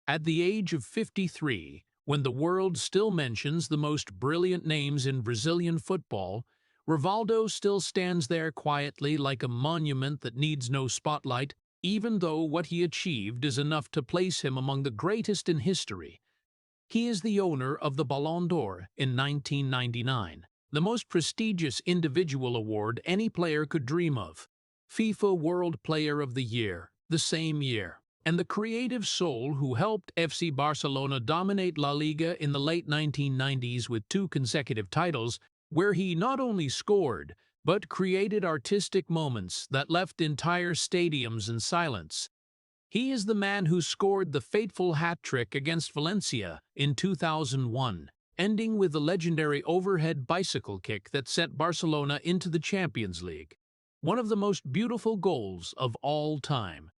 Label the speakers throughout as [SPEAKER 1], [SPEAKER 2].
[SPEAKER 1] At the age of 53, when the world still mentions the most brilliant names in Brazilian football, Rivaldo still stands there quietly like a monument that needs no spotlight, even though what he achieved is enough to place him among the greatest in history. He is the owner of the Ballon d'Or in 1999, the most prestigious individual award any player could dream of, FIFA World Player of the Year the same year, and the creative soul who helped FC Barcelona dominate La Liga in the late 1990s with 2 consecutive titles, where he not only scored, but created artistic moments that left entire stadiums in silence. He is the man who scored the fateful hat-trick against Valencia in 2001, ending with the legendary overhead bicycle kick that sent Barcelona into the Champions League, one of the most beautiful goals of all time.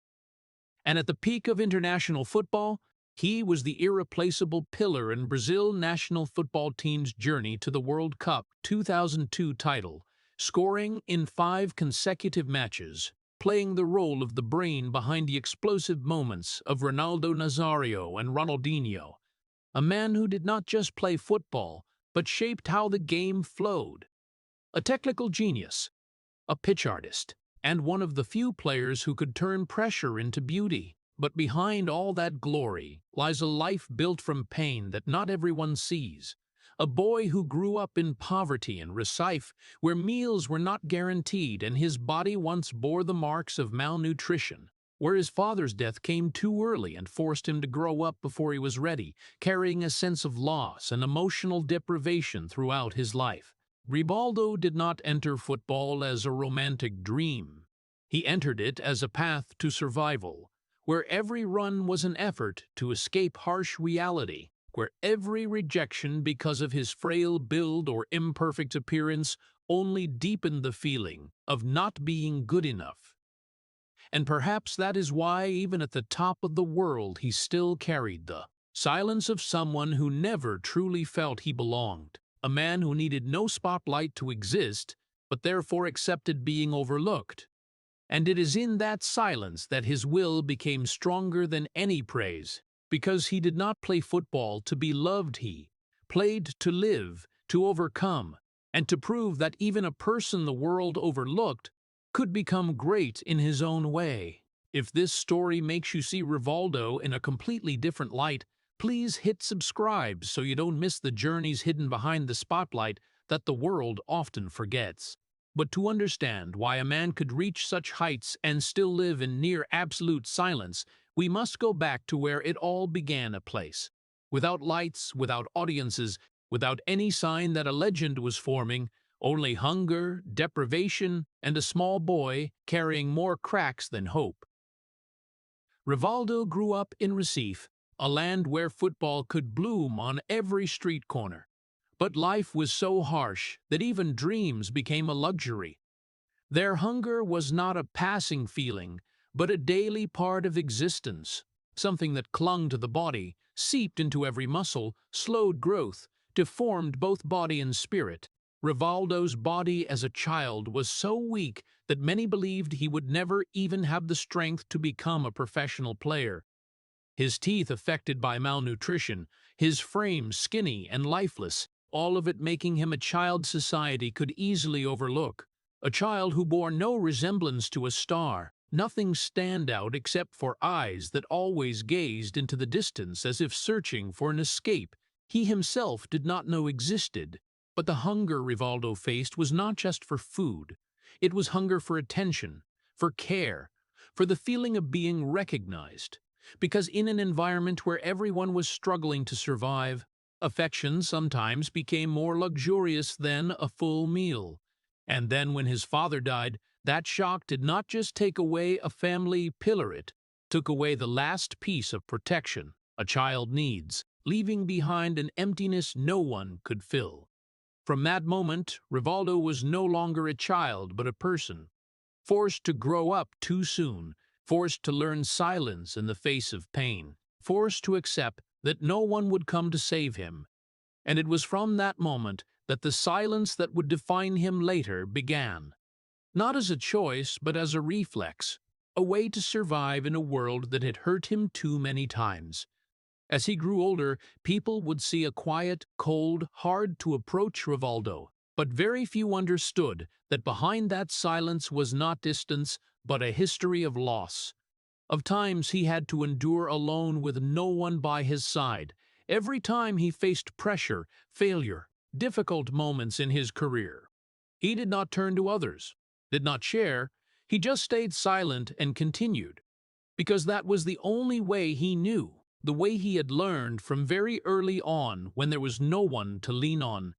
[SPEAKER 1] And at the peak of international football, he was the irreplaceable pillar in Brazil national football team's journey to the World Cup 2002 title, scoring in 5 consecutive matches, playing the role of the brain behind the explosive moments of Ronaldo Nazario and Ronaldinho, a man who did not just play football, but shaped how the game flowed. A technical genius, a pitch artist, and one of the few players who could turn pressure into beauty. But behind all that glory lies a life built from pain that not everyone sees. A boy who grew up in poverty in Recife, where meals were not guaranteed and his body once bore the marks of malnutrition, where his father's death came too early and forced him to grow up before he was ready, carrying a sense of loss and emotional deprivation throughout his life. Rivaldo did not enter football as a romantic dream. He entered it as a path to survival, where every run was an effort to escape harsh reality, where every rejection because of his frail build or imperfect appearance only deepened the feeling of not being good enough. And perhaps that is why, even at the top of the world, he still carried the silence of someone who never truly felt he belonged. A man who needed no spotlight to exist, but therefore accepted being overlooked. And it is in that silence that his will became stronger than any praise, because he did not play football to be loved. He played to live, to overcome, and to prove that even a person the world overlooked could become great in his own way. If this story makes you see Rivaldo in a completely different light, please hit subscribe so you don't miss the journeys hidden behind the spotlight that the world often forgets. But to understand why a man could reach such heights and still live in near absolute silence, we must go back to where it all began, a place without lights, without audiences, without any sign that a legend was forming, only hunger, deprivation, and a small boy carrying more cracks than hope. Rivaldo grew up in Recife, a land where football could bloom on every street corner. But life was so harsh that even dreams became a luxury. Their hunger was not a passing feeling, but a daily part of existence, something that clung to the body, seeped into every muscle, slowed growth, deformed both body and spirit. Rivaldo's body as a child was so weak that many believed he would never even have the strength to become a professional player. His teeth affected by malnutrition, his frame skinny and lifeless, all of it making him a child society could easily overlook. A child who bore no resemblance to a star, nothing standout except for eyes that always gazed into the distance as if searching for an escape he himself did not know existed. But the hunger Rivaldo faced was not just for food. It was hunger for attention, for care, for the feeling of being recognized. Because in an environment where everyone was struggling to survive, affection sometimes became more luxurious than a full meal. And then when his father died, that shock did not just take away a family pillar, it took away the last piece of protection a child needs, leaving behind an emptiness no one could fill. From that moment, Rivaldo was no longer a child but a person, forced to grow up too soon, forced to learn silence in the face of pain, forced to accept that no one would come to save him. And it was from that moment that the silence that would define him later began. Not as a choice, but as a reflex, a way to survive in a world that had hurt him too many times. As he grew older, people would see a quiet, cold, hard-to-approach Rivaldo, but very few understood that behind that silence was not distance, but a history of loss. Of times he had to endure alone with no one by his side, every time he faced pressure, failure, difficult moments in his career. He did not turn to others, did not share, he just stayed silent and continued, because that was the only way he knew, the way he had learned from very early on when there was no one to lean on.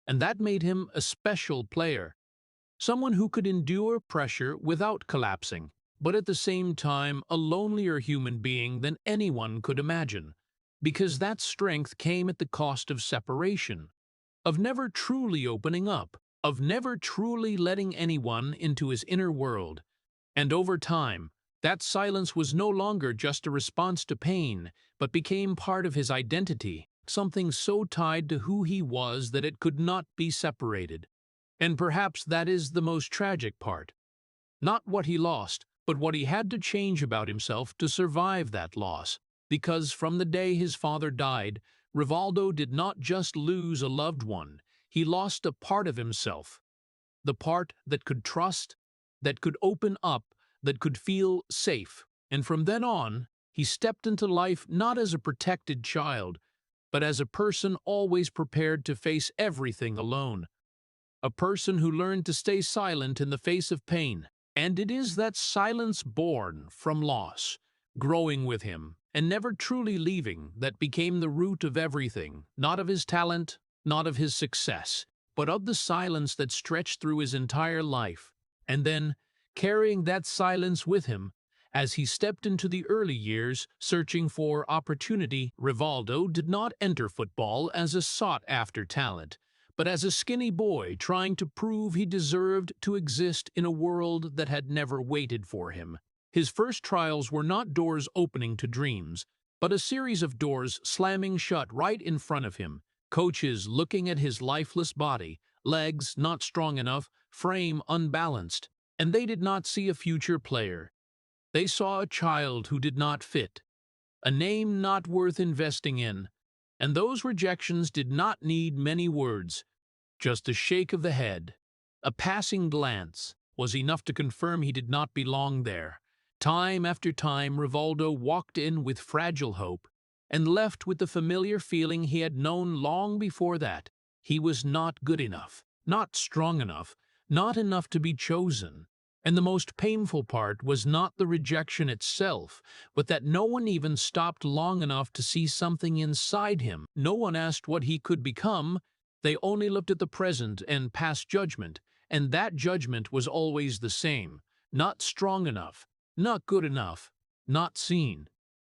[SPEAKER 1] And that made him a special player, someone who could endure pressure without collapsing, but at the same time a lonelier human being than anyone could imagine, because that strength came at the cost of separation, of never truly opening up, of never truly letting anyone into his inner world. And over time, that silence was no longer just a response to pain, but became part of his identity, something so tied to who he was that it could not be separated. And perhaps that is the most tragic part. Not what he lost, but what he had to change about himself to survive that loss. Because from the day his father died, Rivaldo did not just lose a loved one, he lost a part of himself. The part that could trust, that could open up, that could feel safe. And from then on, he stepped into life not as a protected child, but as a person always prepared to face everything alone. A person who learned to stay silent in the face of pain. And it is that silence born from loss, growing with him, and never truly leaving, that became the root of everything, not of his talent, not of his success, but of the silence that stretched through his entire life. And then, carrying that silence with him, as he stepped into the early years, searching for opportunity, Rivaldo did not enter football as a sought-after talent, but as a skinny boy trying to prove he deserved to exist in a world that had never waited for him. His first trials were not doors opening to dreams, but a series of doors slamming shut right in front of him, coaches looking at his lifeless body, legs not strong enough, frame unbalanced, and they did not see a future player. They saw a child who did not fit, a name not worth investing in, and those rejections did not need many words. Just a shake of the head, a passing glance, was enough to confirm he did not belong there. Time after time, Rivaldo walked in with fragile hope and left with the familiar feeling he had known long before that. He was not good enough, not strong enough, not enough to be chosen. And the most painful part was not the rejection itself, but that no one even stopped long enough to see something inside him. No one asked what he could become. They only looked at the present and passed judgment, and that judgment was always the same. Not strong enough, not good enough, not seen.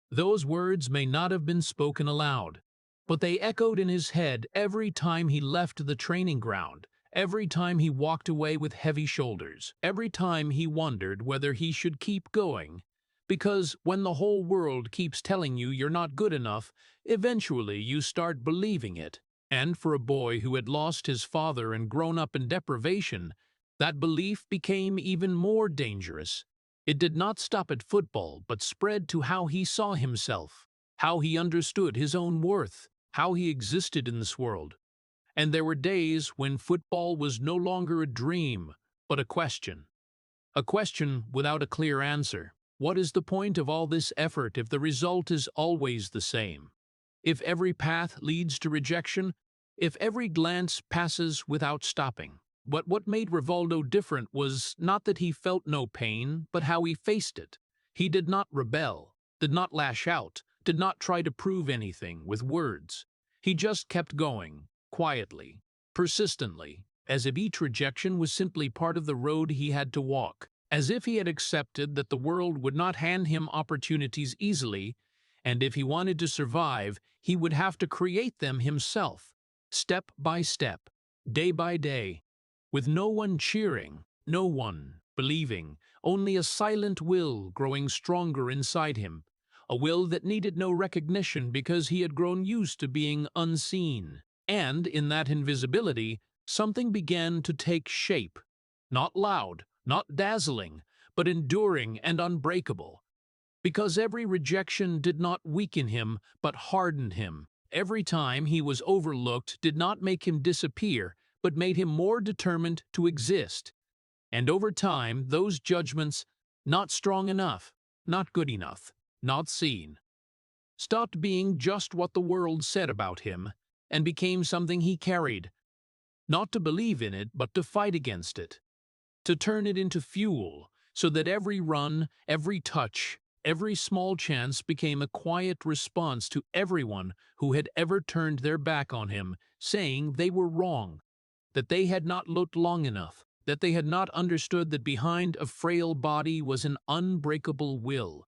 [SPEAKER 1] Those words may not have been spoken aloud, but they echoed in his head every time he left the training ground. Every time he walked away with heavy shoulders, every time he wondered whether he should keep going. Because when the whole world keeps telling you you're not good enough, eventually you start believing it. And for a boy who had lost his father and grown up in deprivation, that belief became even more dangerous. It did not stop at football, but spread to how he saw himself, how he understood his own worth, how he existed in this world. And there were days when football was no longer a dream, but a question. A question without a clear answer. What is the point of all this effort if the result is always the same? If every path leads to rejection? If every glance passes without stopping? But what made Rivaldo different was not that he felt no pain, but how he faced it. He did not rebel, did not lash out, did not try to prove anything with words. He just kept going. Quietly, persistently, as if each rejection was simply part of the road he had to walk, as if he had accepted that the world would not hand him opportunities easily, and if he wanted to survive, he would have to create them himself, step by step, day by day, with no one cheering, no one believing, only a silent will growing stronger inside him, a will that needed no recognition because he had grown used to being unseen. And in that invisibility, something began to take shape, not loud, not dazzling, but enduring and unbreakable. Because every rejection did not weaken him, but hardened him. Every time he was overlooked did not make him disappear, but made him more determined to exist. And over time, those judgments, not strong enough, not good enough, not seen, stopped being just what the world said about him, and became something he carried, not to believe in it, but to fight against it, to turn it into fuel, so that every run, every touch, every small chance became a quiet response to everyone who had ever turned their back on him, saying they were wrong, that they had not looked long enough, that they had not understood that behind a frail body was an unbreakable will.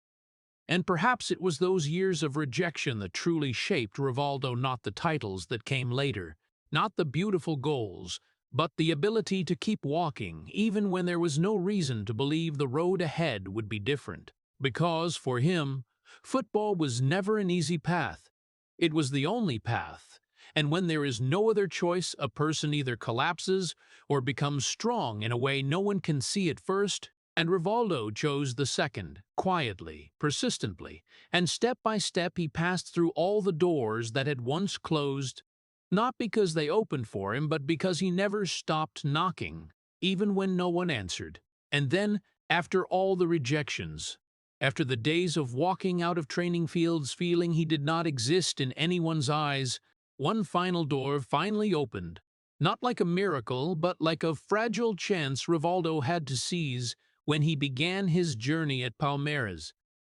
[SPEAKER 1] And perhaps it was those years of rejection that truly shaped Rivaldo, not the titles that came later, not the beautiful goals, but the ability to keep walking even when there was no reason to believe the road ahead would be different. Because, for him, football was never an easy path. It was the only path, and when there is no other choice, a person either collapses or becomes strong in a way no one can see at first. And Rivaldo chose the second, quietly, persistently, and step by step he passed through all the doors that had once closed, not because they opened for him, but because he never stopped knocking, even when no one answered. And then, after all the rejections, after the days of walking out of training fields feeling he did not exist in anyone's eyes, one final door finally opened, not like a miracle, but like a fragile chance Rivaldo had to seize when he began his journey at Palmeiras.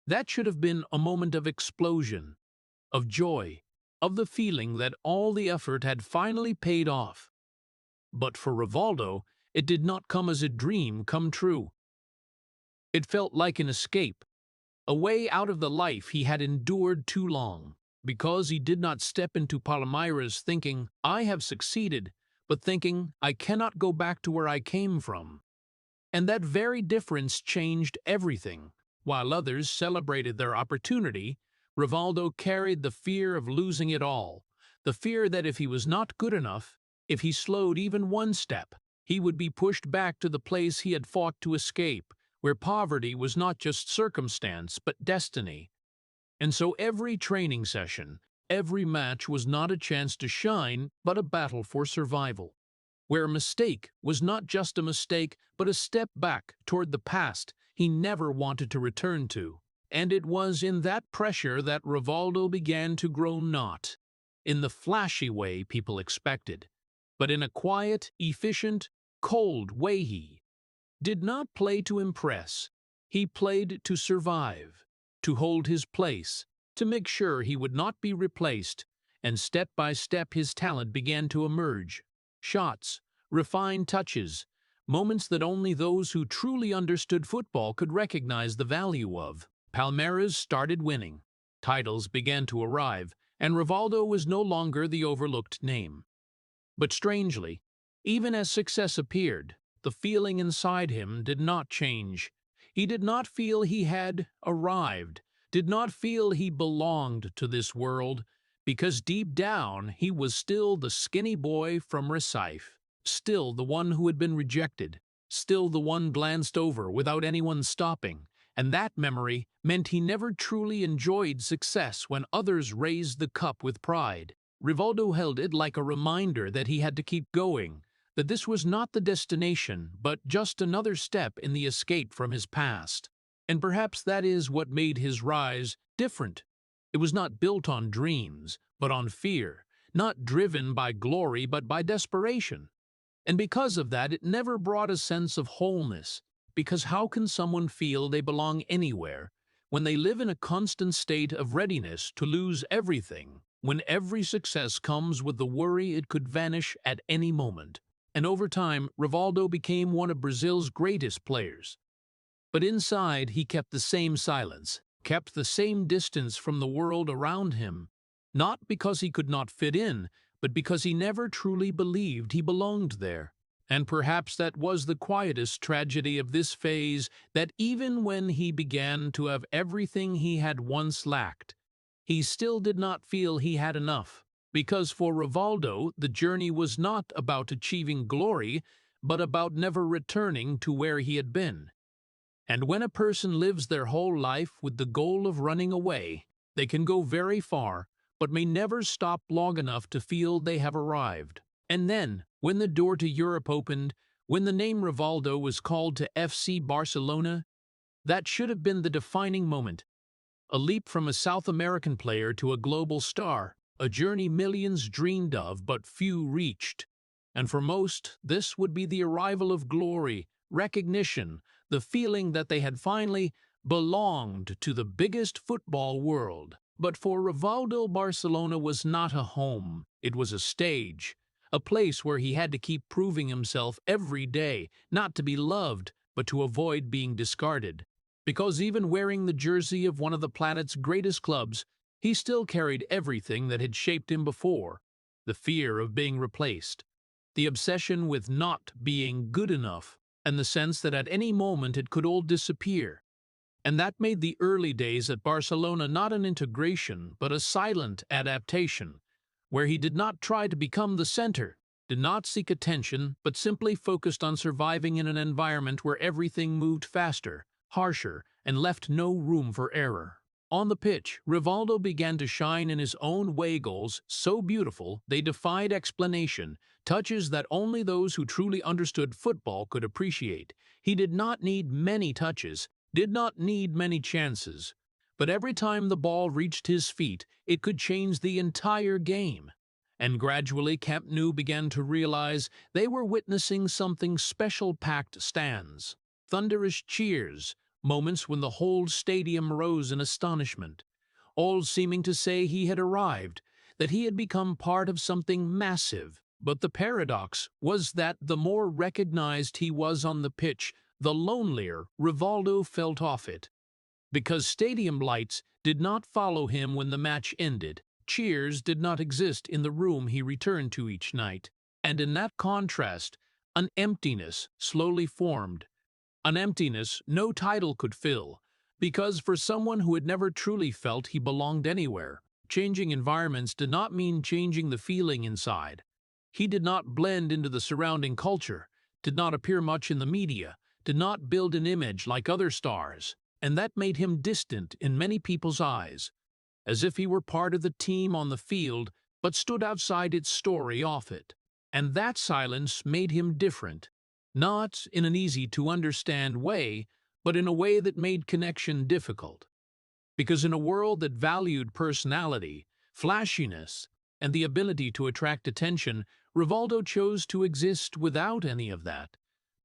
[SPEAKER 1] That should have been a moment of explosion, of joy, of the feeling that all the effort had finally paid off. But for Rivaldo, it did not come as a dream come true. It felt like an escape, a way out of the life he had endured too long, because he did not step into Palmeiras thinking, "I have succeeded," but thinking, "I cannot go back to where I came from." And that very difference changed everything. While others celebrated their opportunity, Rivaldo carried the fear of losing it all, the fear that if he was not good enough, if he slowed even one step, he would be pushed back to the place he had fought to escape, where poverty was not just circumstance but destiny. And so every training session, every match was not a chance to shine, but a battle for survival, where a mistake was not just a mistake, but a step back toward the past he never wanted to return to. And it was in that pressure that Rivaldo began to grow, not in the flashy way people expected, but in a quiet, efficient, cold way. He did not play to impress. He played to survive, to hold his place, to make sure he would not be replaced, and step by step his talent began to emerge. Shots, refined touches, moments that only those who truly understood football could recognize the value of. Palmeiras started winning. Titles began to arrive, and Rivaldo was no longer the overlooked name. But strangely, even as success appeared, the feeling inside him did not change. He did not feel he had arrived, did not feel he belonged to this world, because deep down he was still the skinny boy from Recife, still the one who had been rejected, still the one glanced over without anyone stopping, and that memory meant he never truly enjoyed success when others raised the cup with pride. Rivaldo held it like a reminder that he had to keep going, that this was not the destination, but just another step in the escape from his past. And perhaps that is what made his rise different. It was not built on dreams, but on fear, not driven by glory, but by desperation. And because of that, it never brought a sense of wholeness, because how can someone feel they belong anywhere when they live in a constant state of readiness to lose everything, when every success comes with the worry it could vanish at any moment? And over time, Rivaldo became one of Brazil's greatest players. But inside, he kept the same silence, kept the same distance from the world around him, not because he could not fit in, but because he never truly believed he belonged there. And perhaps that was the quietest tragedy of this phase, that even when he began to have everything he had once lacked, he still did not feel he had enough. Because for Rivaldo, the journey was not about achieving glory, but about never returning to where he had been. And when a person lives their whole life with the goal of running away, they can go very far, but may never stop long enough to feel they have arrived. And then, when the door to Europe opened, when the name Rivaldo was called to FC Barcelona, that should have been the defining moment. A leap from a South American player to a global star, a journey millions dreamed of but few reached. And for most, this would be the arrival of glory, recognition, the feeling that they had finally belonged to the biggest football world. But for Rivaldo, Barcelona was not a home, it was a stage, a place where he had to keep proving himself every day, not to be loved, but to avoid being discarded. Because even wearing the jersey of one of the planet's greatest clubs, he still carried everything that had shaped him before: the fear of being replaced, the obsession with not being good enough, and the sense that at any moment it could all disappear. And that made the early days at Barcelona not an integration, but a silent adaptation, where he did not try to become the center, did not seek attention, but simply focused on surviving in an environment where everything moved faster, harsher, and left no room for error. On the pitch, Rivaldo began to shine in his own way, goals so beautiful they defied explanation, touches that only those who truly understood football could appreciate. He did not need many touches, did not need many chances, but every time the ball reached his feet, it could change the entire game. And gradually Camp Nou began to realize they were witnessing something special: packed stands, thunderous cheers, moments when the whole stadium rose in astonishment, all seeming to say he had arrived, that he had become part of something massive. But the paradox was that the more recognized he was on the pitch, the lonelier Rivaldo felt off it. Because stadium lights did not follow him when the match ended, cheers did not exist in the room he returned to each night. And in that contrast, an emptiness slowly formed, an emptiness no title could fill, because for someone who had never truly felt he belonged anywhere, changing environments did not mean changing the feeling inside. He did not blend into the surrounding culture, did not appear much in the media, did not build an image like other stars, and that made him distant in many people's eyes, as if he were part of the team on the field but stood outside its story off it. And that silence made him different, not in an easy-to-understand way, but in a way that made connection difficult. Because in a world that valued personality, flashiness, and the ability to attract attention, Rivaldo chose to exist without any of that.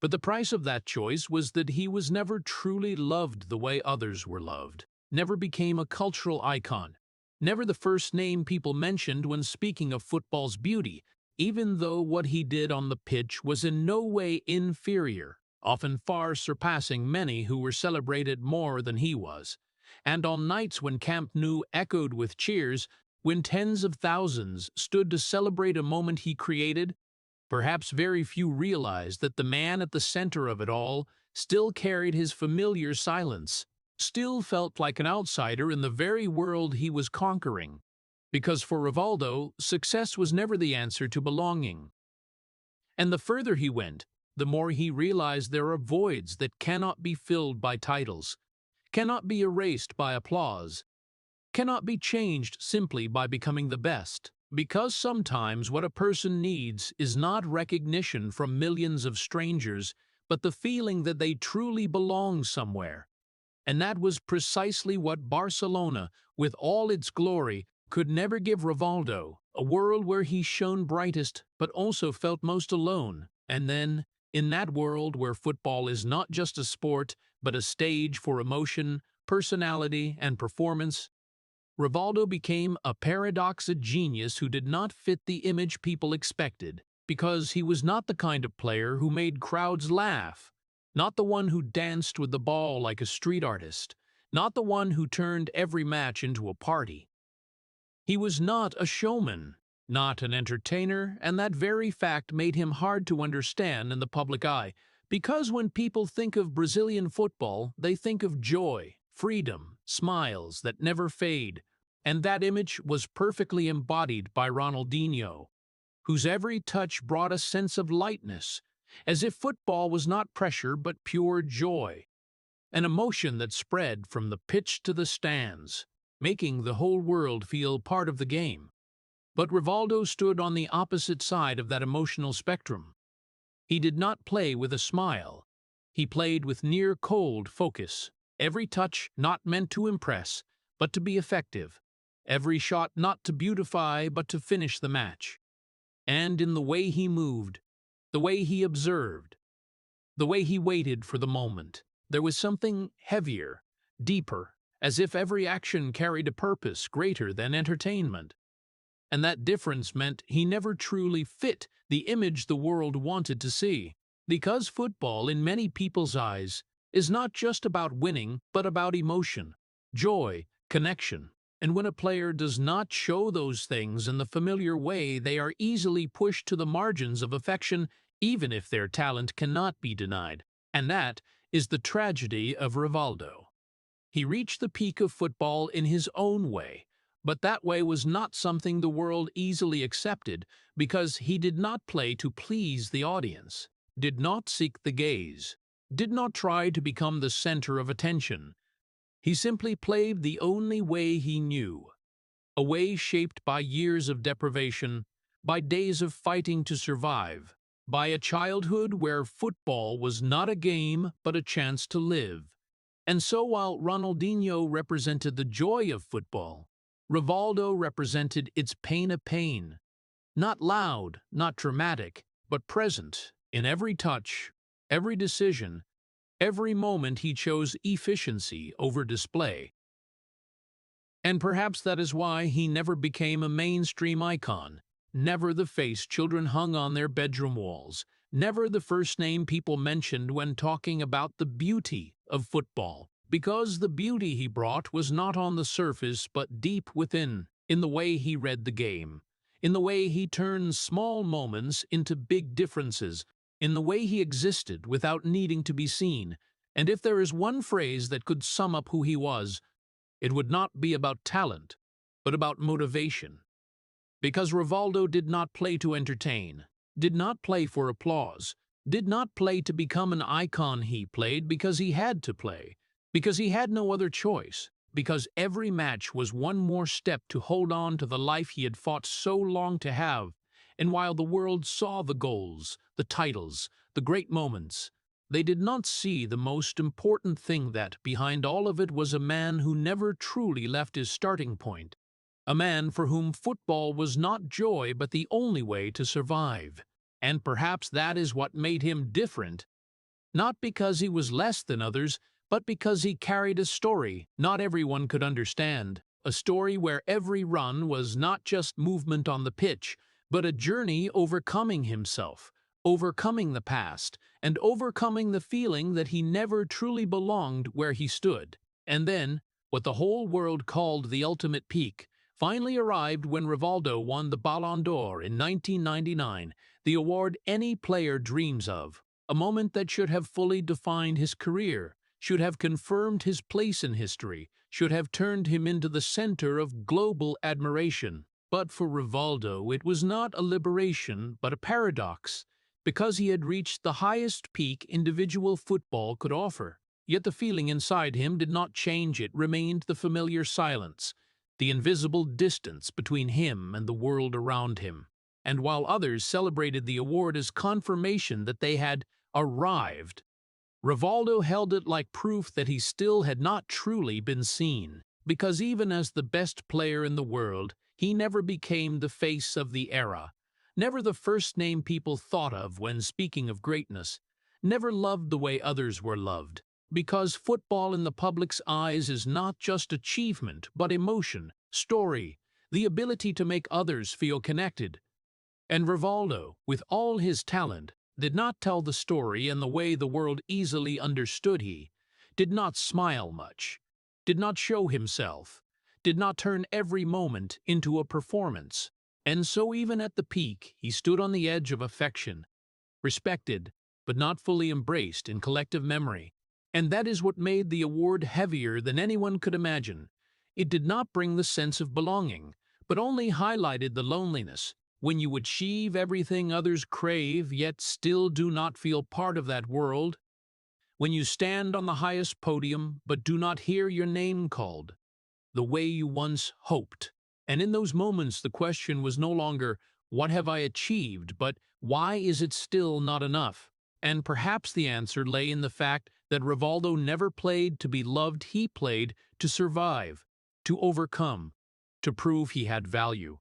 [SPEAKER 1] But the price of that choice was that he was never truly loved the way others were loved, never became a cultural icon, never the first name people mentioned when speaking of football's beauty, even though what he did on the pitch was in no way inferior, often far surpassing many who were celebrated more than he was. And on nights when Camp Nou echoed with cheers, when tens of thousands stood to celebrate a moment he created, perhaps very few realized that the man at the center of it all still carried his familiar silence, still felt like an outsider in the very world he was conquering. Because for Rivaldo, success was never the answer to belonging. And the further he went, the more he realized there are voids that cannot be filled by titles, cannot be erased by applause, cannot be changed simply by becoming the best. Because sometimes what a person needs is not recognition from millions of strangers, but the feeling that they truly belong somewhere. And that was precisely what Barcelona, with all its glory, could never give Rivaldo, a world where he shone brightest but also felt most alone. And then, in that world where football is not just a sport, but a stage for emotion, personality, and performance, Rivaldo became a paradox, a genius who did not fit the image people expected, because he was not the kind of player who made crowds laugh, not the one who danced with the ball like a street artist, not the one who turned every match into a party. He was not a showman, not an entertainer, and that very fact made him hard to understand in the public eye, because when people think of Brazilian football, they think of joy, freedom, smiles that never fade, and that image was perfectly embodied by Ronaldinho, whose every touch brought a sense of lightness, as if football was not pressure but pure joy. an emotion that spread from the pitch to the stands, making the whole world feel part of the game. But Rivaldo stood on the opposite side of that emotional spectrum. He did not play with a smile. He played with near-cold focus. Every touch not meant to impress, but to be effective. Every shot not to beautify, but to finish the match. And in the way he moved, the way he observed, the way he waited for the moment, there was something heavier, deeper, as if every action carried a purpose greater than entertainment. And that difference meant he never truly fit the image the world wanted to see. Because football, in many people's eyes, is not just about winning, but about emotion, joy, connection. And when a player does not show those things in the familiar way, they are easily pushed to the margins of affection, even if their talent cannot be denied. And that is the tragedy of Rivaldo. He reached the peak of football in his own way, but that way was not something the world easily accepted because he did not play to please the audience, did not seek the gaze, did not try to become the center of attention. He simply played the only way he knew, a way shaped by years of deprivation, by days of fighting to survive, by a childhood where football was not a game but a chance to live. And so while Ronaldinho represented the joy of football, Rivaldo represented its pain of pain, not loud, not dramatic, but present in every touch, every decision, every moment he chose efficiency over display. And perhaps that is why he never became a mainstream icon, never the face children hung on their bedroom walls, never the first name people mentioned when talking about the beauty of football. Because the beauty he brought was not on the surface but deep within, in the way he read the game, in the way he turned small moments into big differences, in the way he existed without needing to be seen. And if there is one phrase that could sum up who he was, it would not be about talent, but about motivation. Because Rivaldo did not play to entertain, did not play for applause, did not play to become an icon. He played because he had to play, because he had no other choice, because every match was one more step to hold on to the life he had fought so long to have. And while the world saw the goals, the titles, the great moments, they did not see the most important thing, that behind all of it was a man who never truly left his starting point. A man for whom football was not joy but the only way to survive. And perhaps that is what made him different, not because he was less than others, but because he carried a story not everyone could understand, a story where every run was not just movement on the pitch, but a journey overcoming himself, overcoming the past, and overcoming the feeling that he never truly belonged where he stood. And then, what the whole world called the ultimate peak, finally arrived when Rivaldo won the Ballon d'Or in 1999, the award any player dreams of, a moment that should have fully defined his career, should have confirmed his place in history, should have turned him into the center of global admiration. But for Rivaldo, it was not a liberation, but a paradox, because he had reached the highest peak individual football could offer. Yet the feeling inside him did not change. It remained the familiar silence, the invisible distance between him and the world around him. And while others celebrated the award as confirmation that they had arrived, Rivaldo held it like proof that he still had not truly been seen. Because even as the best player in the world, he never became the face of the era, never the first name people thought of when speaking of greatness, never loved the way others were loved. Because football in the public's eyes is not just achievement, but emotion, story, the ability to make others feel connected. And Rivaldo, with all his talent, did not tell the story in the way the world easily understood. He did not smile much, did not show himself, did not turn every moment into a performance. And so even at the peak, he stood on the edge of affection, respected, but not fully embraced in collective memory. And that is what made the award heavier than anyone could imagine. It did not bring the sense of belonging, but only highlighted the loneliness. When you achieve everything others crave, yet still do not feel part of that world. when you stand on the highest podium but do not hear your name called, the way you once hoped. And in those moments, the question was no longer, what have I achieved, but why is it still not enough? And perhaps the answer lay in the fact that Rivaldo never played to be loved, he played to survive, to overcome, to prove he had value.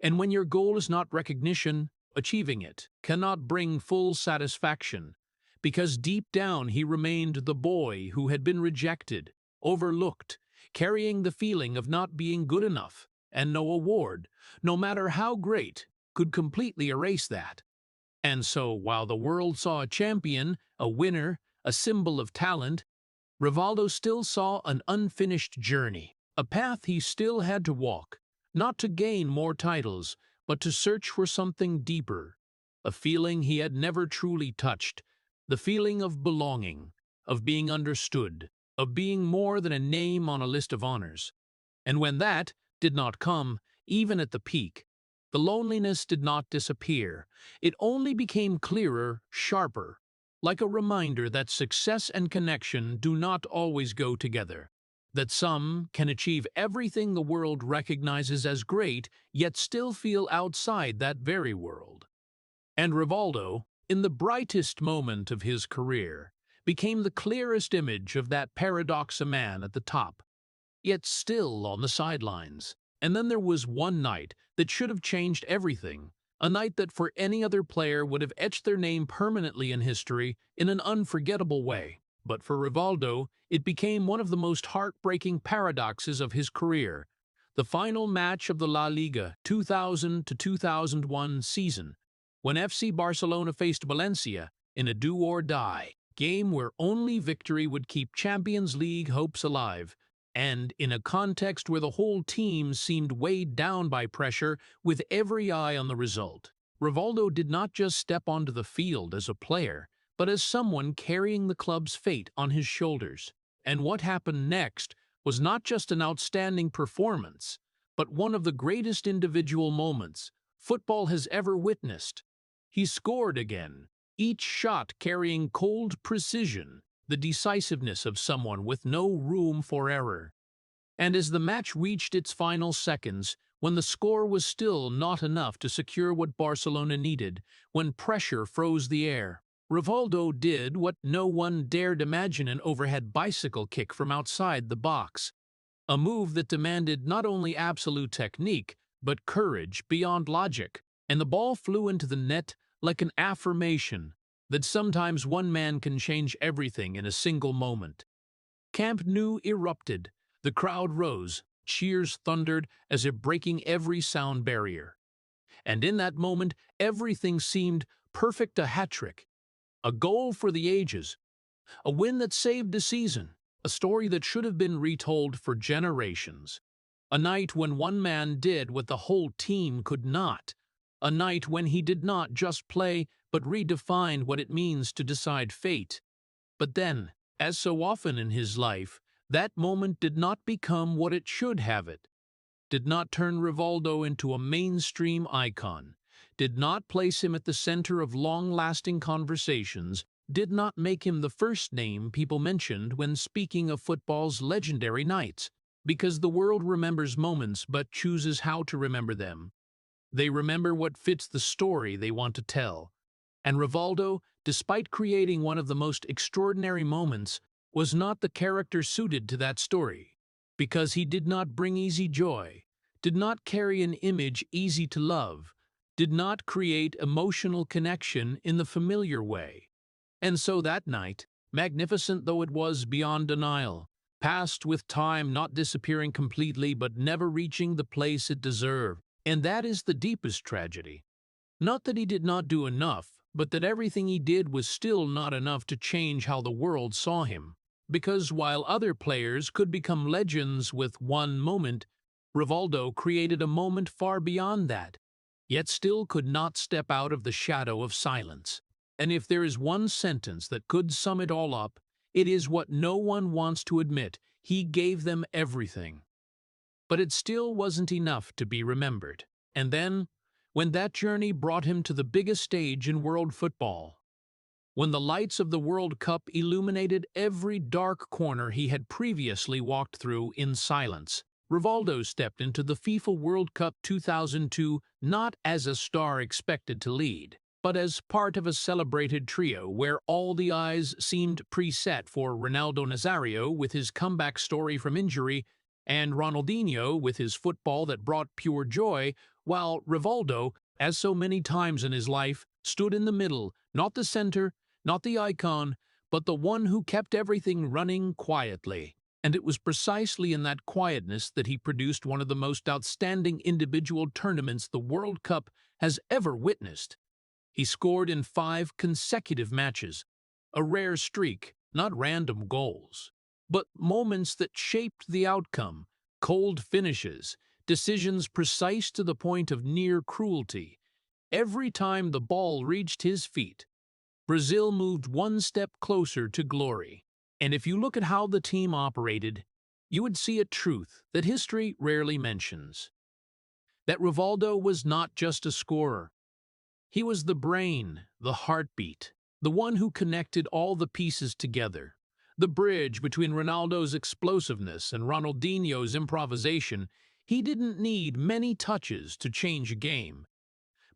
[SPEAKER 1] And when your goal is not recognition, achieving it cannot bring full satisfaction, because deep down he remained the boy who had been rejected, overlooked, carrying the feeling of not being good enough, and no award, no matter how great, could completely erase that. And so, while the world saw a champion, a winner, a symbol of talent, Rivaldo still saw an unfinished journey, a path he still had to walk, not to gain more titles, but to search for something deeper, a feeling he had never truly touched, the feeling of belonging, of being understood, of being more than a name on a list of honors. And when that did not come, even at the peak, the loneliness did not disappear. It only became clearer, sharper, like a reminder that success and connection do not always go together, that some can achieve everything the world recognizes as great, yet still feel outside that very world. And Rivaldo, in the brightest moment of his career, became the clearest image of that paradox, a man at the top, yet still on the sidelines. And then there was one night that should have changed everything, a night that for any other player would have etched their name permanently in history in an unforgettable way. But for Rivaldo, it became one of the most heartbreaking paradoxes of his career. The final match of the La Liga 2000 to 2001 season, when FC Barcelona faced Valencia in a do-or-die game where only victory would keep Champions League hopes alive, and in a context where the whole team seemed weighed down by pressure with every eye on the result. Rivaldo did not just step onto the field as a player, but as someone carrying the club's fate on his shoulders. And what happened next was not just an outstanding performance, but one of the greatest individual moments football has ever witnessed. He scored again, each shot carrying cold precision, the decisiveness of someone with no room for error. And as the match reached its final seconds, when the score was still not enough to secure what Barcelona needed, when pressure froze the air, Rivaldo did what no one dared imagine: an overhead bicycle kick from outside the box. A move that demanded not only absolute technique, but courage beyond logic. And the ball flew into the net like an affirmation that sometimes one man can change everything in a single moment. Camp Nou erupted. The crowd rose. Cheers thundered as if breaking every sound barrier. And in that moment, everything seemed perfect: a hat-trick, a goal for the ages, a win that saved a season, a story that should have been retold for generations. A night when one man did what the whole team could not. A night when he did not just play, but redefined what it means to decide fate. But then, as so often in his life, that moment did not become what it should have. It did not turn Rivaldo into a mainstream icon, did not place him at the center of long-lasting conversations, did not make him the first name people mentioned when speaking of football's legendary nights. Because the world remembers moments but chooses how to remember them. They remember what fits the story they want to tell. And Rivaldo, despite creating one of the most extraordinary moments, was not the character suited to that story, because he did not bring easy joy, did not carry an image easy to love, did not create emotional connection in the familiar way. And so that night, magnificent though it was beyond denial, passed with time, not disappearing completely but never reaching the place it deserved. And that is the deepest tragedy. Not that he did not do enough, but that everything he did was still not enough to change how the world saw him. Because while other players could become legends with one moment, Rivaldo created a moment far beyond that, yet still could not step out of the shadow of silence. And if there is one sentence that could sum it all up, it is what no one wants to admit: he gave them everything. But it still wasn't enough to be remembered. And then, when that journey brought him to the biggest stage in world football, when the lights of the World Cup illuminated every dark corner he had previously walked through in silence. Rivaldo stepped into the FIFA World Cup 2002 not as a star expected to lead, but as part of a celebrated trio where all the eyes seemed preset for Ronaldo Nazario with his comeback story from injury, and Ronaldinho with his football that brought pure joy, while Rivaldo, as so many times in his life, stood in the middle, not the center, not the icon, but the one who kept everything running quietly. And it was precisely in that quietness that he produced one of the most outstanding individual tournaments the World Cup has ever witnessed. He scored in 5 consecutive matches, a rare streak, not random goals, but moments that shaped the outcome, cold finishes, decisions precise to the point of near cruelty. Every time the ball reached his feet, Brazil moved one step closer to glory. And if you look at how the team operated, you would see a truth that history rarely mentions. That Rivaldo was not just a scorer. He was the brain, the heartbeat, the one who connected all the pieces together. The bridge between Ronaldo's explosiveness and Ronaldinho's improvisation. He didn't need many touches to change a game.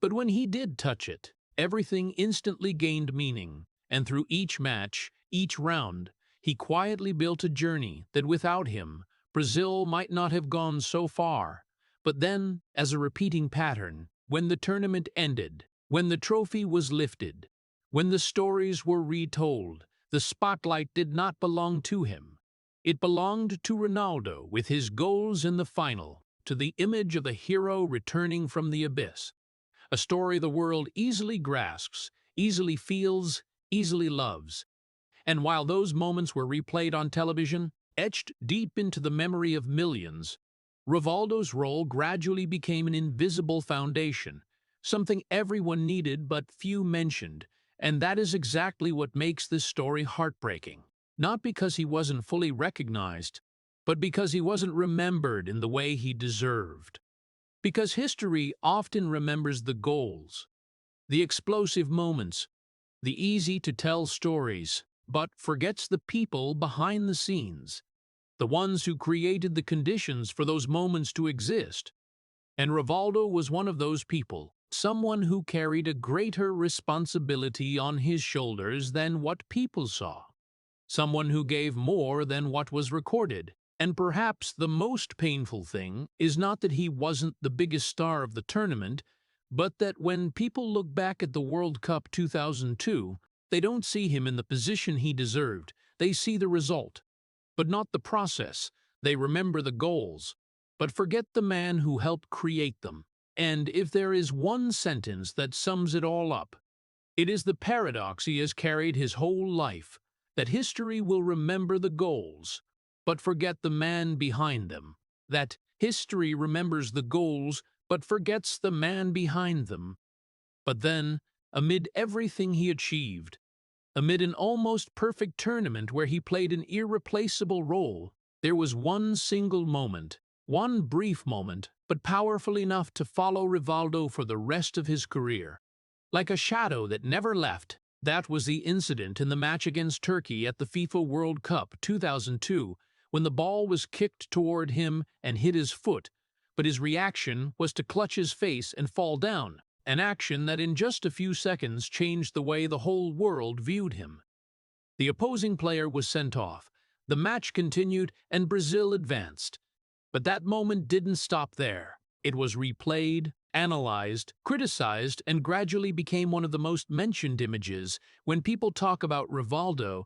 [SPEAKER 1] But when he did touch it, everything instantly gained meaning, and through each match, each round, he quietly built a journey that without him, Brazil might not have gone so far. But then, as a repeating pattern, when the tournament ended, when the trophy was lifted, when the stories were retold, the spotlight did not belong to him. It belonged to Ronaldo with his goals in the final, to the image of the hero returning from the abyss. A story the world easily grasps, easily feels, easily loves. And while those moments were replayed on television, etched deep into the memory of millions, Rivaldo's role gradually became an invisible foundation, something everyone needed but few mentioned, and that is exactly what makes this story heartbreaking. Not because he wasn't fully recognized, but because he wasn't remembered in the way he deserved. Because history often remembers the goals, the explosive moments, the easy-to-tell stories, but forgets the people behind the scenes, the ones who created the conditions for those moments to exist. And Rivaldo was one of those people, someone who carried a greater responsibility on his shoulders than what people saw, someone who gave more than what was recorded. And perhaps the most painful thing is not that he wasn't the biggest star of the tournament, but that when people look back at the World Cup 2002, they don't see him in the position he deserved. They see the result, but not the process. They remember the goals, but forget the man who helped create them. And if there is one sentence that sums it all up, it is the paradox he has carried his whole life, that history will remember the goals, but forget the man behind them. That history remembers the goals, but forgets the man behind them. But then, amid everything he achieved, amid an almost perfect tournament where he played an irreplaceable role, there was one single moment, one brief moment, but powerful enough to follow Rivaldo for the rest of his career. Like a shadow that never left, that was the incident in the match against Turkey at the FIFA World Cup 2002, when the ball was kicked toward him and hit his foot, but his reaction was to clutch his face and fall down, an action that in just a few seconds changed the way the whole world viewed him. The opposing player was sent off, the match continued, and Brazil advanced. But that moment didn't stop there. It was replayed, analyzed, criticized, and gradually became one of the most mentioned images when people talk about Rivaldo,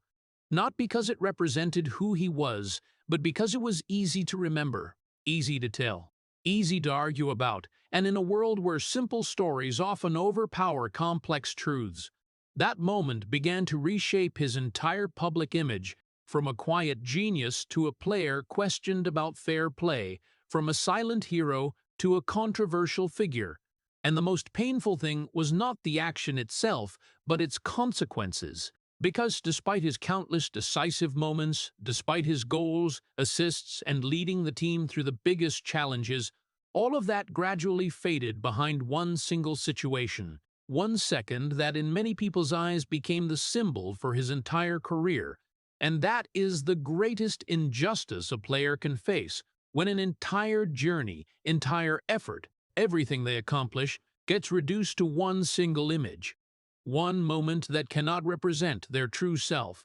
[SPEAKER 1] not because it represented who he was, but because it was easy to remember, easy to tell, easy to argue about, and in a world where simple stories often overpower complex truths. That moment began to reshape his entire public image, from a quiet genius to a player questioned about fair play, from a silent hero to a controversial figure. And the most painful thing was not the action itself, but its consequences. Because despite his countless decisive moments, despite his goals, assists, and leading the team through the biggest challenges, all of that gradually faded behind one single situation, one second that in many people's eyes became the symbol for his entire career. And that is the greatest injustice a player can face, when an entire journey, entire effort, everything they accomplish, gets reduced to one single image. One moment that cannot represent their true self,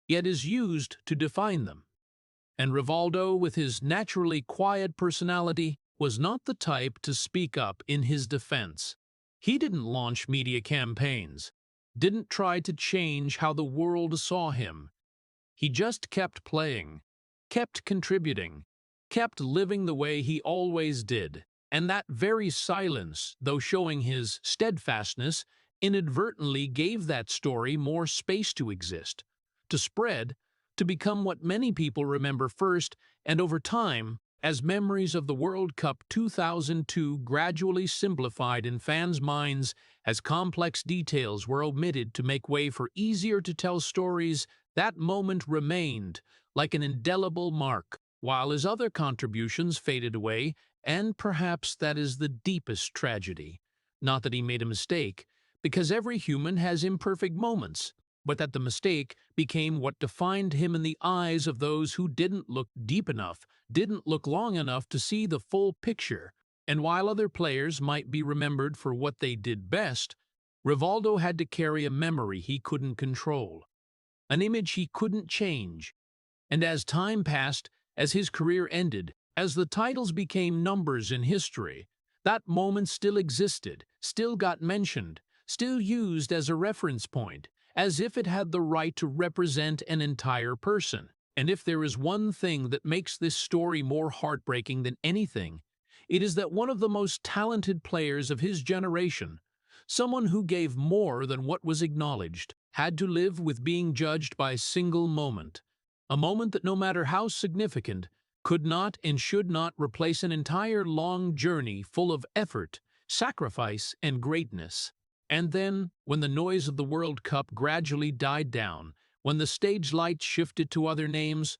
[SPEAKER 1] yet is used to define them. And Rivaldo, with his naturally quiet personality, was not the type to speak up in his defense. He didn't launch media campaigns, didn't try to change how the world saw him. He just kept playing, kept contributing, kept living the way he always did. And that very silence, though showing his steadfastness, inadvertently gave that story more space to exist, to spread, to become what many people remember first, and over time, as memories of the World Cup 2002 gradually simplified in fans' minds, as complex details were omitted to make way for easier-to-tell stories, that moment remained, like an indelible mark, while his other contributions faded away, and perhaps that is the deepest tragedy. Not that he made a mistake, because every human has imperfect moments, but that the mistake became what defined him in the eyes of those who didn't look deep enough, didn't look long enough to see the full picture. And while other players might be remembered for what they did best, Rivaldo had to carry a memory he couldn't control, an image he couldn't change. And as time passed, as his career ended, as the titles became numbers in history, that moment still existed, still got mentioned, still used as a reference point, as if it had the right to represent an entire person. And if there is one thing that makes this story more heartbreaking than anything, it is that one of the most talented players of his generation, someone who gave more than what was acknowledged, had to live with being judged by a single moment. A moment that, no matter how significant, could not and should not replace an entire long journey full of effort, sacrifice, and greatness. And then, when the noise of the World Cup gradually died down, when the stage lights shifted to other names,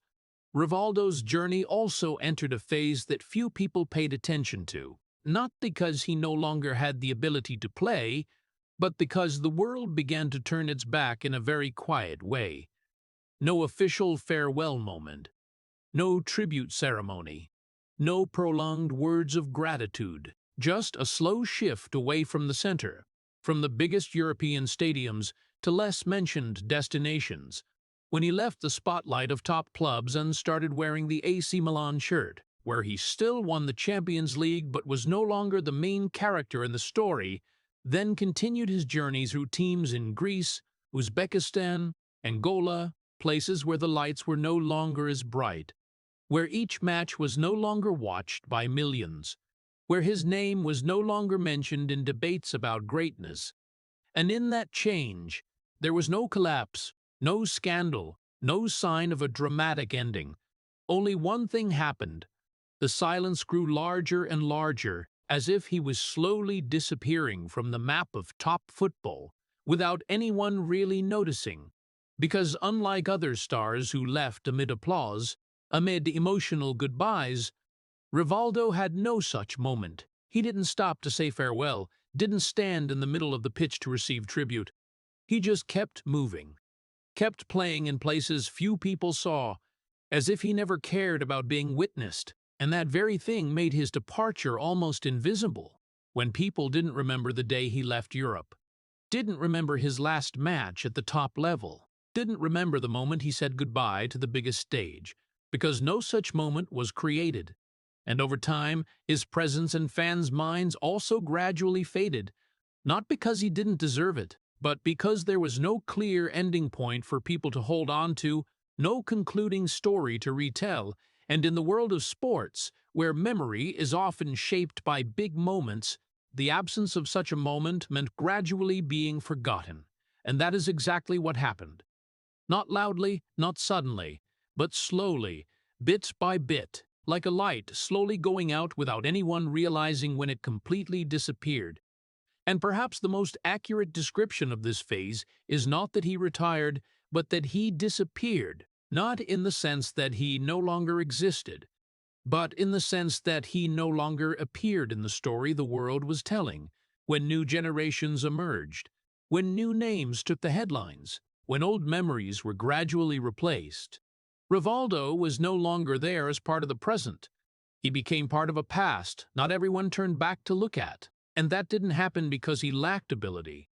[SPEAKER 1] Rivaldo's journey also entered a phase that few people paid attention to, not because he no longer had the ability to play, but because the world began to turn its back in a very quiet way. No official farewell moment, no tribute ceremony, no prolonged words of gratitude, just a slow shift away from the center, from the biggest European stadiums to less mentioned destinations, when he left the spotlight of top clubs and started wearing the AC Milan shirt, where he still won the Champions League but was no longer the main character in the story, then continued his journey through teams in Greece, Uzbekistan, Angola, places where the lights were no longer as bright, where each match was no longer watched by millions, where his name was no longer mentioned in debates about greatness. And in that change, there was no collapse, no scandal, no sign of a dramatic ending. Only one thing happened. The silence grew larger and larger, as if he was slowly disappearing from the map of top football, without anyone really noticing. Because unlike other stars who left amid applause, amid emotional goodbyes, Rivaldo had no such moment. He didn't stop to say farewell, didn't stand in the middle of the pitch to receive tribute. He just kept moving, kept playing in places few people saw, as if he never cared about being witnessed, and that very thing made his departure almost invisible. When people didn't remember the day he left Europe, didn't remember his last match at the top level, didn't remember the moment he said goodbye to the biggest stage, because no such moment was created. And over time, his presence in fans' minds also gradually faded, not because he didn't deserve it, but because there was no clear ending point for people to hold on to, no concluding story to retell, and in the world of sports, where memory is often shaped by big moments, the absence of such a moment meant gradually being forgotten. And that is exactly what happened. Not loudly, not suddenly, but slowly, bit by bit, like a light slowly going out without anyone realizing when it completely disappeared. And perhaps the most accurate description of this phase is not that he retired, but that he disappeared, not in the sense that he no longer existed, but in the sense that he no longer appeared in the story the world was telling, when new generations emerged, when new names took the headlines, when old memories were gradually replaced. Rivaldo was no longer there as part of the present. He became part of a past not everyone turned back to look at. And that didn't happen because he lacked ability,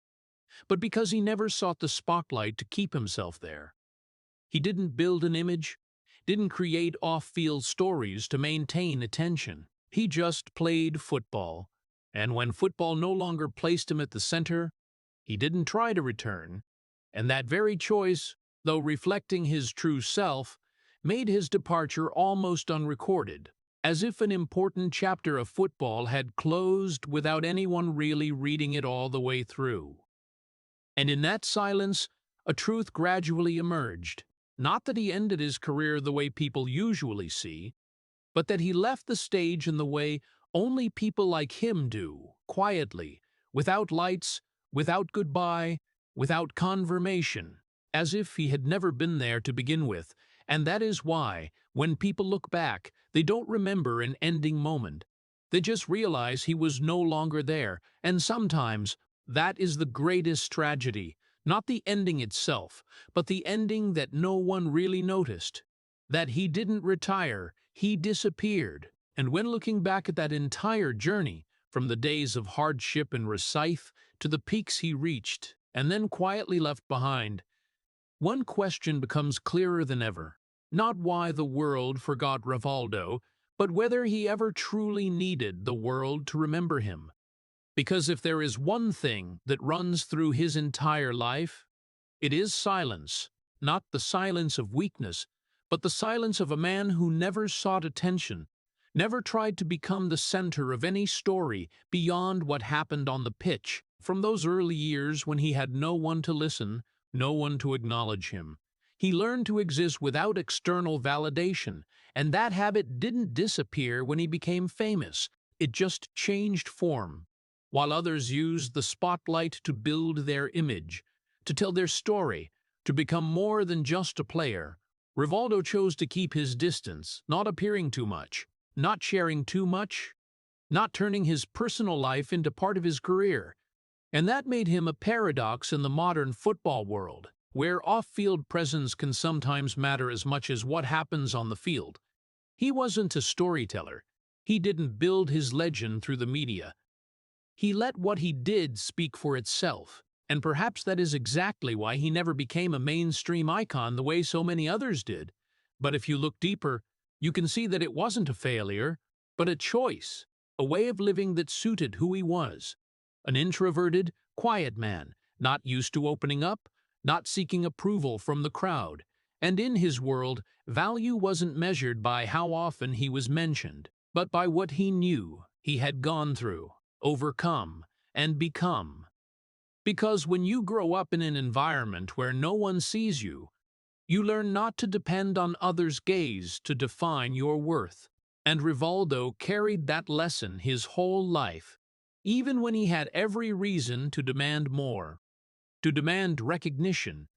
[SPEAKER 1] but because he never sought the spotlight to keep himself there. He didn't build an image, didn't create off-field stories to maintain attention. He just played football. And when football no longer placed him at the center, he didn't try to return. And that very choice, though reflecting his true self, made his departure almost unrecorded, as if an important chapter of football had closed without anyone really reading it all the way through. And in that silence, a truth gradually emerged. Not that he ended his career the way people usually see, but that he left the stage in the way only people like him do, quietly, without lights, without goodbye, without confirmation, as if he had never been there to begin with. And that is why, when people look back, they don't remember an ending moment. They just realize he was no longer there, and sometimes that is the greatest tragedy, not the ending itself, but the ending that no one really noticed. That he didn't retire, he disappeared. And when looking back at that entire journey, from the days of hardship and Recife to the peaks he reached and then quietly left behind, one question becomes clearer than ever. Not why the world forgot Rivaldo, but whether he ever truly needed the world to remember him. Because if there is one thing that runs through his entire life, it is silence. Not the silence of weakness, but the silence of a man who never sought attention, never tried to become the center of any story beyond what happened on the pitch. From those early years when he had no one to listen, no one to acknowledge him, he learned to exist without external validation, and that habit didn't disappear when he became famous. It just changed form. While others used the spotlight to build their image, to tell their story, to become more than just a player, Rivaldo chose to keep his distance, not appearing too much, not sharing too much, not turning his personal life into part of his career. And that made him a paradox in the modern football world, where off-field presence can sometimes matter as much as what happens on the field. He wasn't a storyteller. He didn't build his legend through the media. He let what he did speak for itself, and perhaps that is exactly why he never became a mainstream icon the way so many others did. But if you look deeper, you can see that it wasn't a failure, but a choice, a way of living that suited who he was. An introverted, quiet man, not used to opening up, not seeking approval from the crowd. And in his world, value wasn't measured by how often he was mentioned, but by what he knew he had gone through, overcome, and become. Because when you grow up in an environment where no one sees you, you learn not to depend on others' gaze to define your worth. And Rivaldo carried that lesson his whole life, even when he had every reason to demand more, to demand recognition,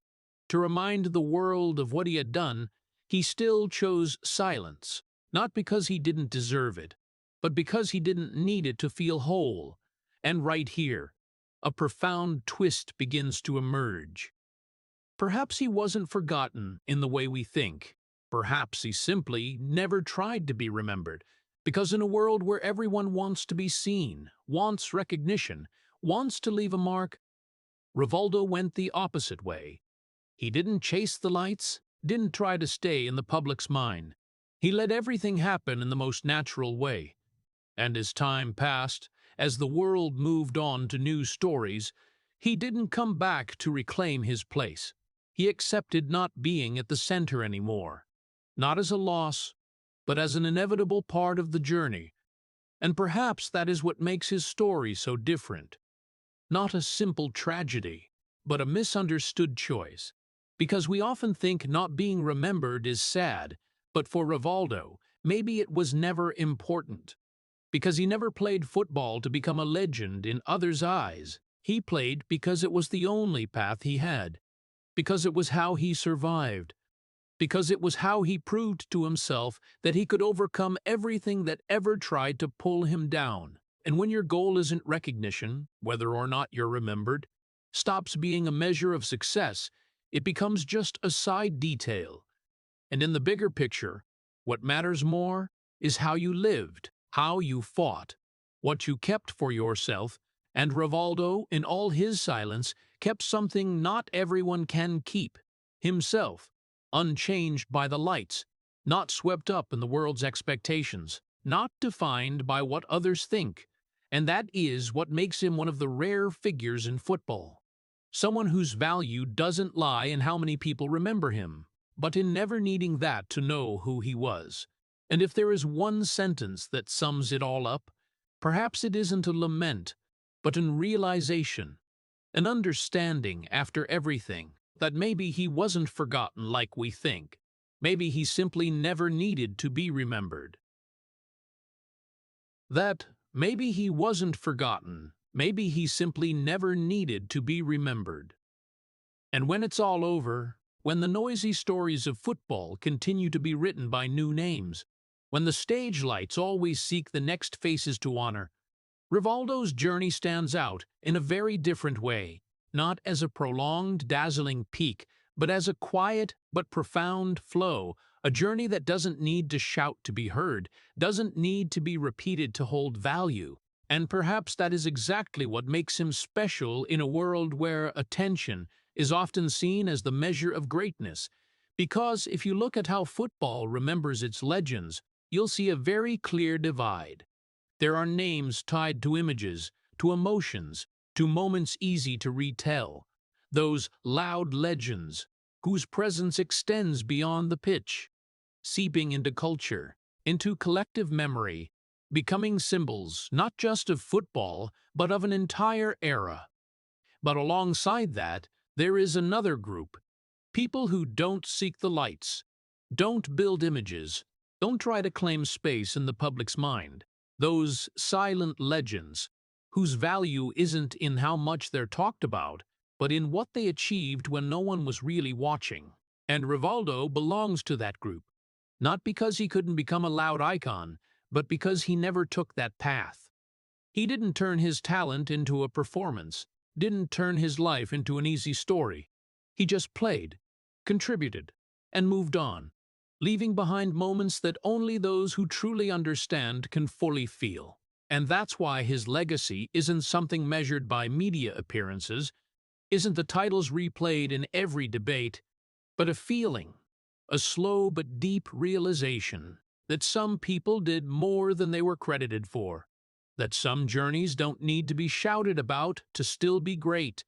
[SPEAKER 1] to remind the world of what he had done. He still chose silence, not because he didn't deserve it, but because he didn't need it to feel whole. And right here, a profound twist begins to emerge. Perhaps he wasn't forgotten in the way we think. Perhaps he simply never tried to be remembered, because in a world where everyone wants to be seen, wants recognition, wants to leave a mark, Rivaldo went the opposite way. He didn't chase the lights, didn't try to stay in the public's mind. He let everything happen in the most natural way. And as time passed, as the world moved on to new stories, he didn't come back to reclaim his place. He accepted not being at the center anymore, not as a loss, but as an inevitable part of the journey. And perhaps that is what makes his story so different. Not a simple tragedy, but a misunderstood choice. Because we often think not being remembered is sad, but for Rivaldo, maybe it was never important. Because he never played football to become a legend in others' eyes. He played because it was the only path he had. Because it was how he survived. Because it was how he proved to himself that he could overcome everything that ever tried to pull him down. And when your goal isn't recognition, whether or not you're remembered, stops being a measure of success, it becomes just a side detail. And in the bigger picture, what matters more is how you lived, how you fought, what you kept for yourself, and Rivaldo, in all his silence, kept something not everyone can keep, himself, unchanged by the lights, not swept up in the world's expectations, not defined by what others think, and that is what makes him one of the rare figures in football. Someone whose value doesn't lie in how many people remember him, but in never needing that to know who he was. And if there is one sentence that sums it all up, perhaps it isn't a lament, but an realization, an understanding after everything, that maybe he wasn't forgotten like we think. Maybe he simply never needed to be remembered. That maybe he wasn't forgotten, maybe he simply never needed to be remembered. And when it's all over, when the noisy stories of football continue to be written by new names, when the stage lights always seek the next faces to honor, Rivaldo's journey stands out in a very different way, not as a prolonged, dazzling peak, but as a quiet but profound flow, a journey that doesn't need to shout to be heard, doesn't need to be repeated to hold value. And perhaps that is exactly what makes him special in a world where attention is often seen as the measure of greatness. Because if you look at how football remembers its legends, you'll see a very clear divide. There are names tied to images, to emotions, to moments easy to retell. Those loud legends, whose presence extends beyond the pitch, seeping into culture, into collective memory, becoming symbols not just of football, but of an entire era. But alongside that, there is another group, people who don't seek the lights, don't build images, don't try to claim space in the public's mind. Those silent legends, whose value isn't in how much they're talked about, but in what they achieved when no one was really watching. And Rivaldo belongs to that group, not because he couldn't become a loud icon, but because he never took that path. He didn't turn his talent into a performance, didn't turn his life into an easy story. He just played, contributed, and moved on, leaving behind moments that only those who truly understand can fully feel. And that's why his legacy isn't something measured by media appearances, isn't the titles replayed in every debate, but a feeling, a slow but deep realization that some people did more than they were credited for, that some journeys don't need to be shouted about to still be great.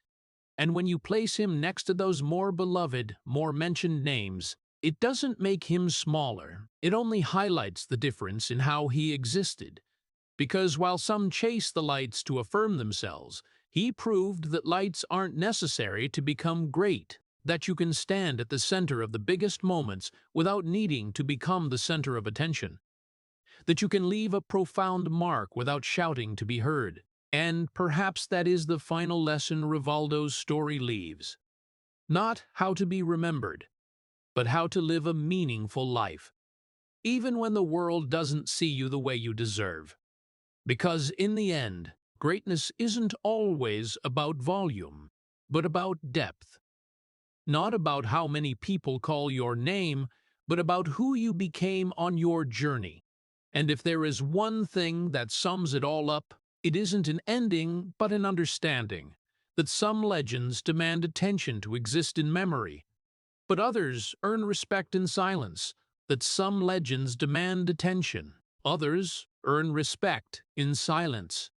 [SPEAKER 1] And when you place him next to those more beloved, more mentioned names, it doesn't make him smaller, it only highlights the difference in how he existed. Because while some chase the lights to affirm themselves, he proved that lights aren't necessary to become great, that you can stand at the center of the biggest moments without needing to become the center of attention, that you can leave a profound mark without shouting to be heard. And perhaps that is the final lesson Rivaldo's story leaves. Not how to be remembered, but how to live a meaningful life, even when the world doesn't see you the way you deserve. Because in the end, greatness isn't always about volume, but about depth. Not about how many people call your name, but about who you became on your journey. And if there is one thing that sums it all up, it isn't an ending, but an understanding that some legends demand attention to exist in memory, but others earn respect in silence, that some legends demand attention, others earn respect in silence.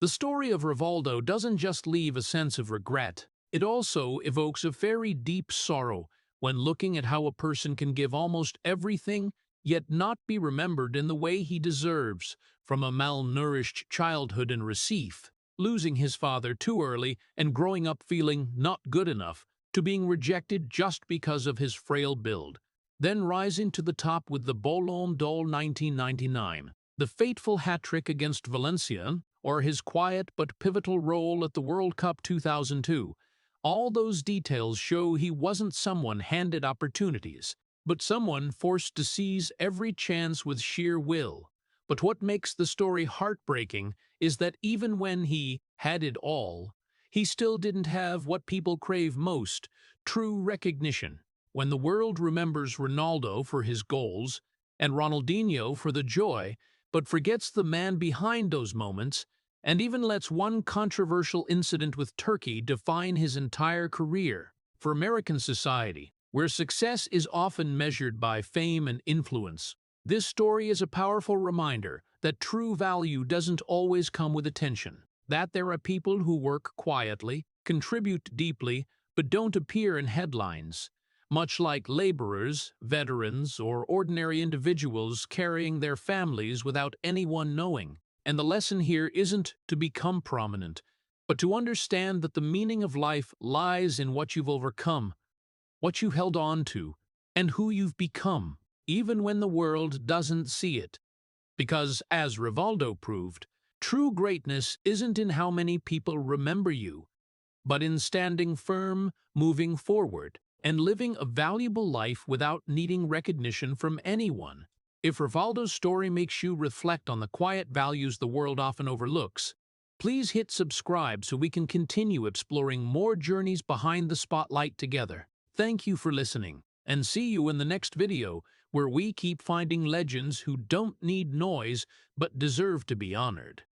[SPEAKER 1] The story of Rivaldo doesn't just leave a sense of regret, it also evokes a very deep sorrow when looking at how a person can give almost everything yet not be remembered in the way he deserves, from a malnourished childhood in Recife, losing his father too early and growing up feeling not good enough, to being rejected just because of his frail build, then rising to the top with the Ballon d'Or 1999, the fateful hat-trick against Valencia, or his quiet but pivotal role at the World Cup 2002. All those details show he wasn't someone handed opportunities, but someone forced to seize every chance with sheer will, But what makes the story heartbreaking is that even when he had it all, he still didn't have what people crave most, true recognition. When the world remembers Ronaldo for his goals and Ronaldinho for the joy, but forgets the man behind those moments, and even lets one controversial incident with Turkey define his entire career. For American society, where success is often measured by fame and influence, this story is a powerful reminder that true value doesn't always come with attention, that there are people who work quietly, contribute deeply, but don't appear in headlines, much like laborers, veterans, or ordinary individuals carrying their families without anyone knowing. And the lesson here isn't to become prominent, but to understand that the meaning of life lies in what you've overcome, what you held on to, and who you've become, even when the world doesn't see it. Because, as Rivaldo proved, true greatness isn't in how many people remember you, but in standing firm, moving forward, and living a valuable life without needing recognition from anyone. If Rivaldo's story makes you reflect on the quiet values the world often overlooks, please hit subscribe so we can continue exploring more journeys behind the spotlight together. Thank you for listening, and see you in the next video, where we keep finding legends who don't need noise but deserve to be honored.